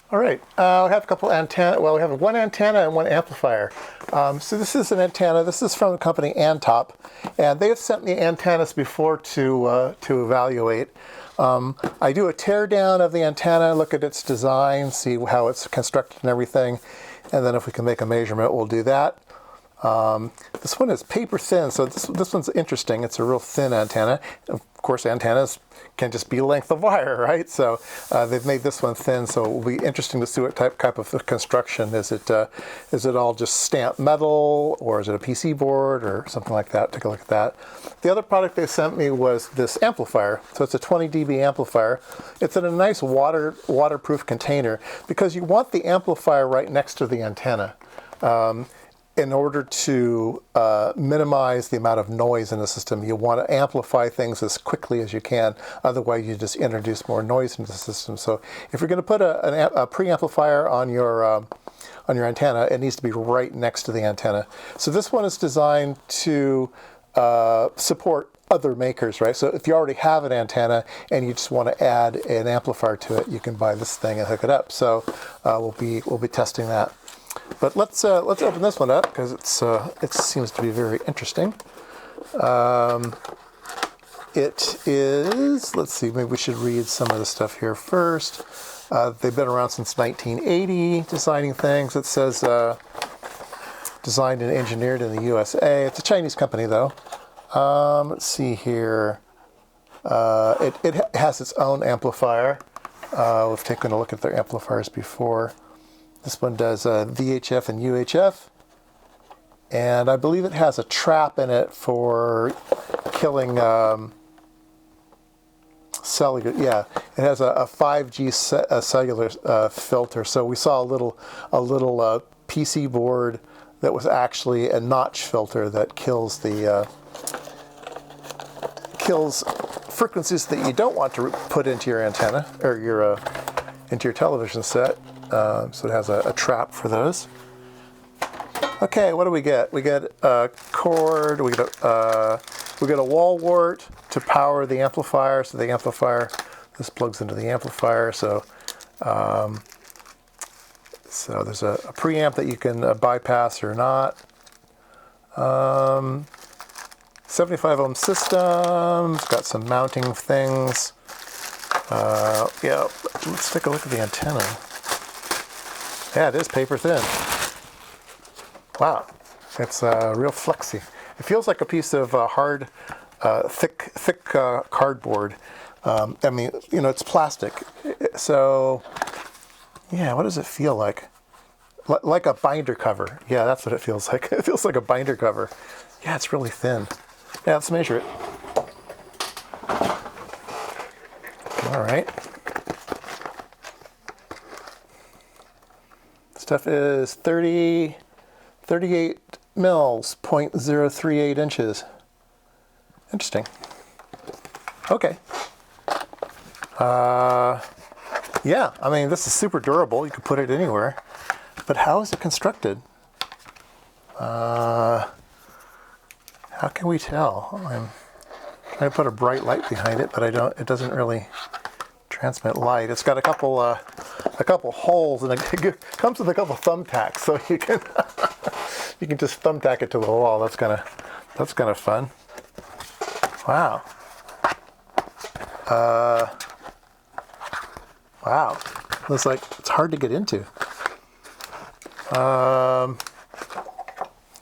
All right, we have a couple antenna. Well, we have one antenna and one amplifier. So this is an antenna. This is from the company ANTOP, and they have sent me antennas before to evaluate. I do a tear down of the antenna, look at its design, see how it's constructed and everything, and then if we can make a measurement, we'll do that. This one is paper thin, so this one's interesting. It's a real thin antenna. Of course, antennas can just be length of wire, right? So they've made this one thin, so it will be interesting to see what type of construction. Is it all just stamped metal, or is it a PC board, or something like that? Take a look at that. The other product they sent me was this amplifier. So it's a 20 dB amplifier. It's in a nice waterproof container because you want the amplifier right next to the antenna. In order to minimize the amount of noise in the system, you want to amplify things as quickly as you can. Otherwise, you just introduce more noise into the system. So if you're going to put a preamplifier on your antenna, it needs to be right next to the antenna. So this one is designed to support other makers, right? So if you already have an antenna and you just want to add an amplifier to it, you can buy this thing and hook it up. So we'll be testing that. But let's open this one up because it seems to be very interesting. It is, let's see, maybe we should read some of the stuff here first. They've been around since 1980 designing things. It says designed and engineered in the USA. It's a Chinese company though. Let's see here. It has its own amplifier. We've taken a look at their amplifiers before. This one does VHF and UHF, and I believe it has a trap in it for killing cellular. Yeah, it has a 5G cellular filter. So we saw a little PC board that was actually a notch filter that kills frequencies that you don't want to put into your antenna or into your television set. So it has a trap for those. Okay, what do we get? We get a cord. We get a wall wart to power the amplifier. So the amplifier, this plugs into the amplifier. So there's a preamp that you can bypass or not. 75 ohm system. It's got some mounting things. Yeah, let's take a look at the antenna. Yeah, it is paper thin. Wow, it's real flexy. It feels like a piece of hard, thick cardboard. I mean, you know, it's plastic. So, yeah, what does it feel like? Like a binder cover. Yeah, that's what it feels like. It feels like a binder cover. Yeah, it's really thin. Yeah, let's measure it. All right. Stuff is 38 mils, 0.038 inches. Interesting. Okay. Yeah, I mean, this is super durable. You can put it anywhere. But how is it constructed? How can we tell? I'm trying to put a bright light behind it, but it doesn't really transmit light. It's got a couple holes, and it comes with a couple thumbtacks, so you can just thumbtack it to the wall. That's kind of fun. Wow. Wow. Looks like it's hard to get into.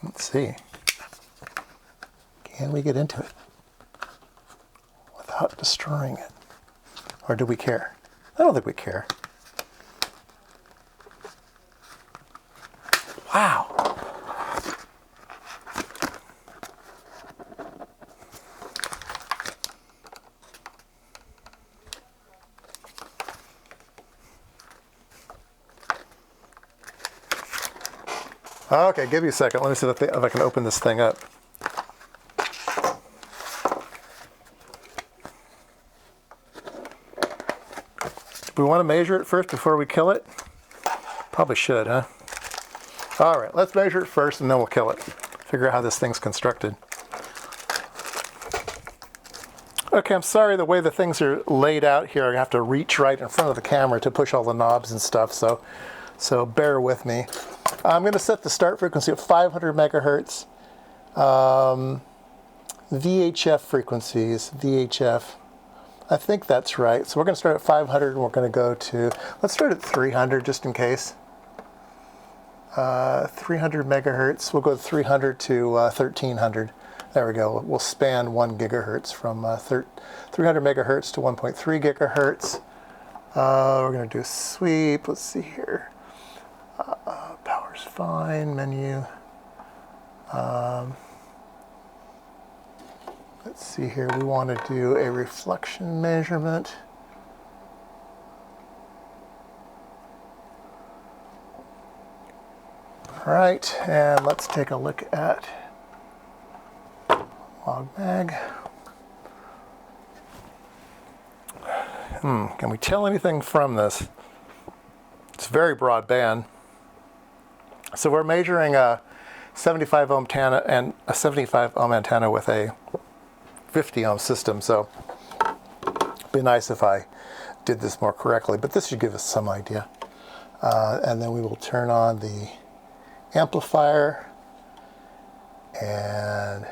Let's see. Can we get into it without destroying it? Or do we care? I don't think we care. Wow. Okay, give me a second. Let me see if I can open this thing up. Do we want to measure it first before we kill it? Probably should, huh? All right, let's measure it first and then we'll kill it. Figure out how this thing's constructed. Okay, I'm sorry the way the things are laid out here. I have to reach right in front of the camera to push all the knobs and stuff, so bear with me. I'm going to set the start frequency at 500 megahertz. VHF frequencies, VHF. I think that's right. So we're going to start at 500 and we're going to go to, let's start at 300 just in case. 300 megahertz. We'll go to 300 to 1300. There we go. We'll span 1 gigahertz from 300 megahertz to 1.3 gigahertz. We're going to do a sweep. Let's see here. Power's fine. Menu. Let's see here. We want to do a reflection measurement. All right, and let's take a look at log mag. Can we tell anything from this? It's very broadband. So we're measuring a 75 ohm antenna and a 75 ohm antenna with a 50 ohm system. So it'd be nice if I did this more correctly, but this should give us some idea. And then we will turn on the amplifier, and it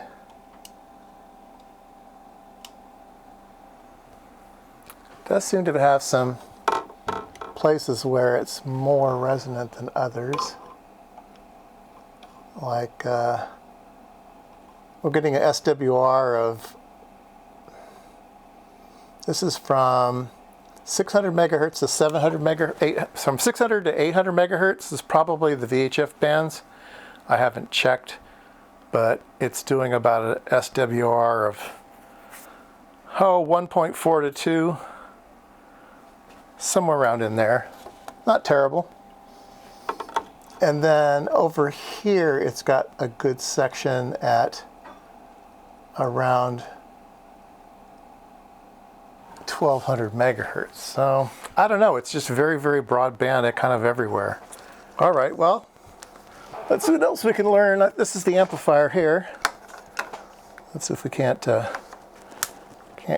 does seem to have some places where it's more resonant than others. Like we're getting an SWR of, this is from 600 megahertz to 700 megahertz, from 600 to 800 megahertz is probably the VHF bands. I haven't checked, but it's doing about an SWR of 1.4 to 2, somewhere around in there. Not terrible. And then over here, it's got a good section at around 1200 megahertz. So I don't know, it's just very, very broadband, kind of everywhere. All right, well, let's see what else we can learn. This is the amplifier here. Let's see if we can't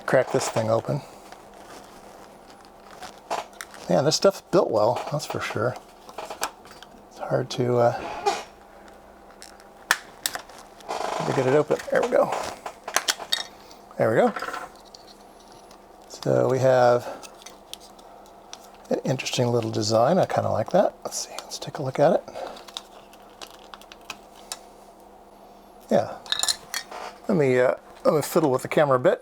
crack this thing open. Man, this stuff's built well, that's for sure. It's hard to get it open. There we go. There we go. So we have an interesting little design. I kind of like that. Let's see. Let's take a look at it. Yeah. Let me fiddle with the camera a bit.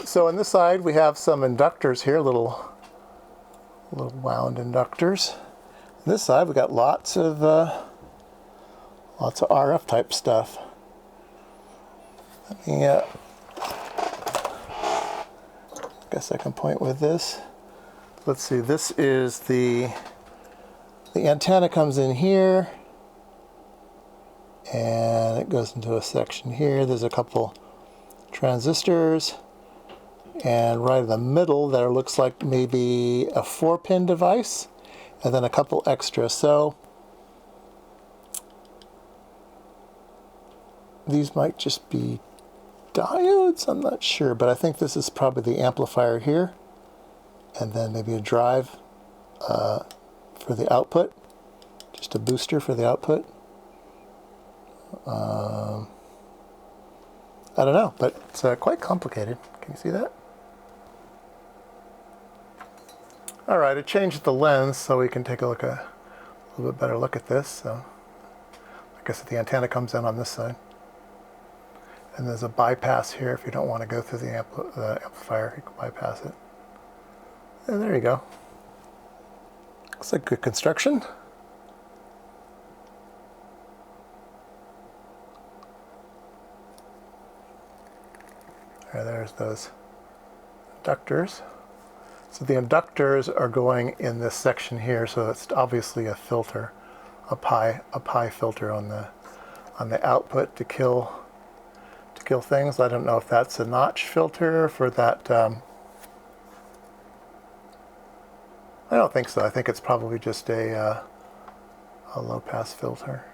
So on this side we have some inductors here, little wound inductors. On this side we got lots of RF type stuff. Let me guess I can point with this. Let's see, this is the antenna comes in here and it goes into a section here. There's a couple transistors, and right in the middle there looks like maybe a 4-pin device and then a couple extra. So these might just be diodes, I'm not sure, but I think this is probably the amplifier here, and then maybe a drive for the output, just a booster for the output. I don't know, but it's quite complicated. Can you see that? All right, I changed the lens so we can take a little bit better look at this. So I guess the antenna comes in on this side. And there's a bypass here if you don't want to go through the amplifier, you can bypass it. And there you go. Looks like good construction. There's those inductors. So the inductors are going in this section here, so it's obviously a filter, a pi filter on the output to kill things. I don't know if that's a notch filter for that. I don't think so. I think it's probably just a low pass filter.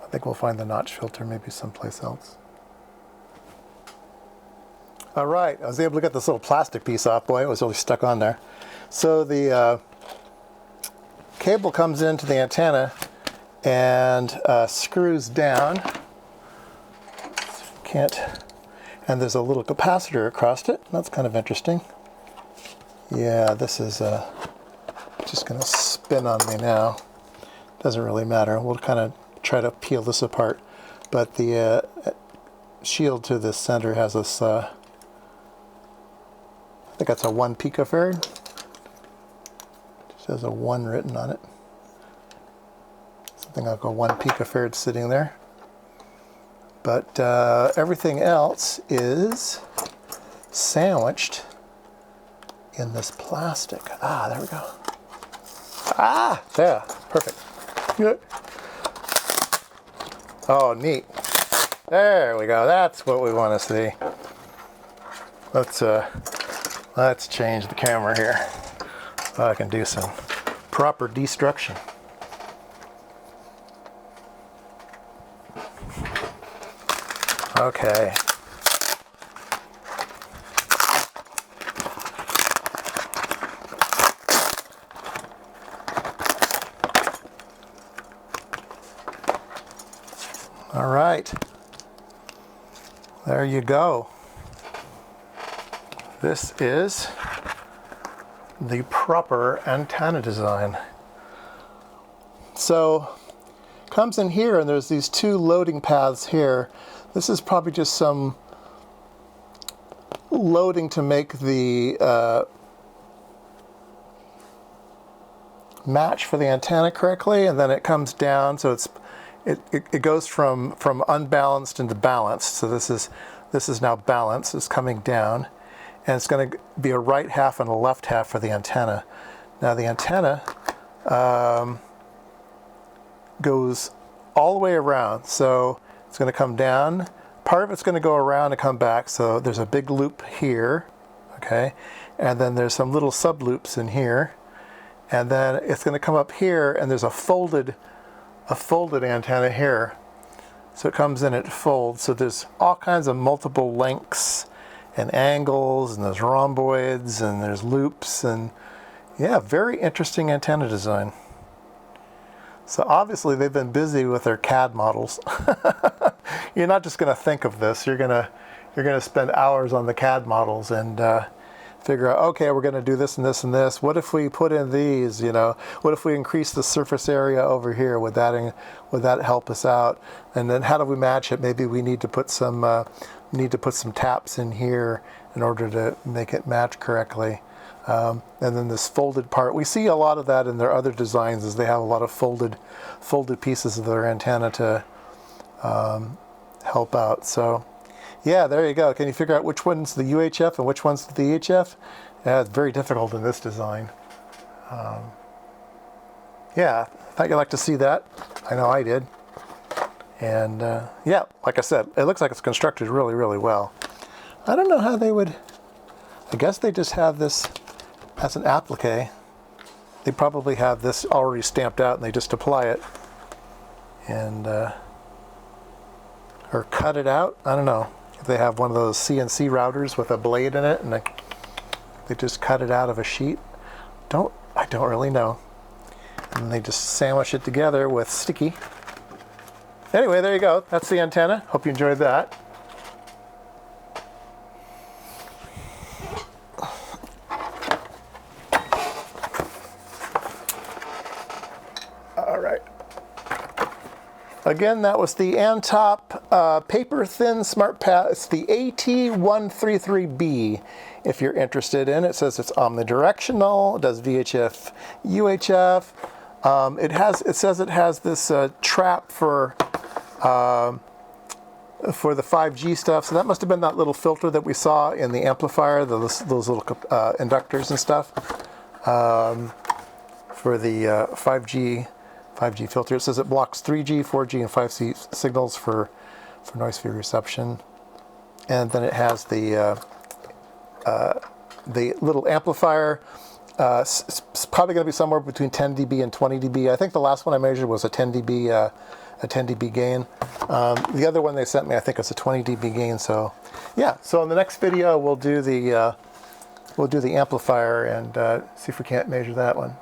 I think we'll find the notch filter maybe someplace else. All right, I was able to get this little plastic piece off. Boy, it was really stuck on there. So the cable comes into the antenna and screws down. Can't, and there's a little capacitor across it. That's kind of interesting. Yeah, this is just going to spin on me now. Doesn't really matter. We'll kind of try to peel this apart. But the shield to the center has this, I think that's a 1 picofarad. Just has a 1 written on it. Something like a 1 picofarad sitting there. But everything else is sandwiched in this plastic. Ah, there we go. Ah, yeah, perfect. Good. Oh, neat. There we go. That's what we want to see. Let's change the camera here. I can do some proper destruction. Okay. All right. There you go. This is the proper antenna design. So, comes in here and there's these 2 loading paths here. This is probably just some loading to make the match for the antenna correctly, and then it comes down, so it goes from unbalanced into balanced. So this is now balanced. It's coming down, and it's going to be a right half and a left half for the antenna. Now the antenna goes all the way around, so it's going to come down. Part of it's going to go around and come back, so there's a big loop here, okay, and then there's some little sub loops in here, and then it's going to come up here, and there's a folded antenna here. So it comes in, it folds. So there's all kinds of multiple lengths and angles, and there's rhomboids, and there's loops, and yeah, very interesting antenna design. So obviously they've been busy with their CAD models. You're not just going to think of this. You're going to spend hours on the CAD models and figure out, okay, we're going to do this and this and this. What if we put in these? You know, what if we increase the surface area over here? Would that help us out? And then how do we match it? Maybe we need to put some taps in here in order to make it match correctly. And then this folded part, we see a lot of that in their other designs, as they have a lot of folded pieces of their antenna to help out. So yeah, there you go. Can you figure out which one's the UHF and which one's the EHF? Yeah, it's very difficult in this design. Yeah, I thought you'd like to see that. I know I did. And yeah, like I said, it looks like it's constructed really, really well. I don't know how they would, I guess they just have this as an applique. They probably have this already stamped out and they just apply it and or cut it out. I don't know if they have one of those CNC routers with a blade in it and they just cut it out of a sheet. I don't really know. And they just sandwich it together with sticky. Anyway, there you go. That's the antenna. Hope you enjoyed that. All right. Again, that was the ANTOP paper-thin Smartpass. It's the AT-133B, if you're interested in it. It says it's omnidirectional. It does VHF, UHF. It says it has this trap for the 5G stuff. So that must have been that little filter that we saw in the amplifier, those little inductors and stuff for the 5G filter. It says it blocks 3G, 4G, and 5G signals for noise-free reception. And then it has the little amplifier. It's probably going to be somewhere between 10 dB and 20 dB. I think the last one I measured was a 10 dB gain. The other one they sent me, I think, is a 20 dB gain. So yeah, so in the next video we'll do the amplifier and see if we can't measure that one.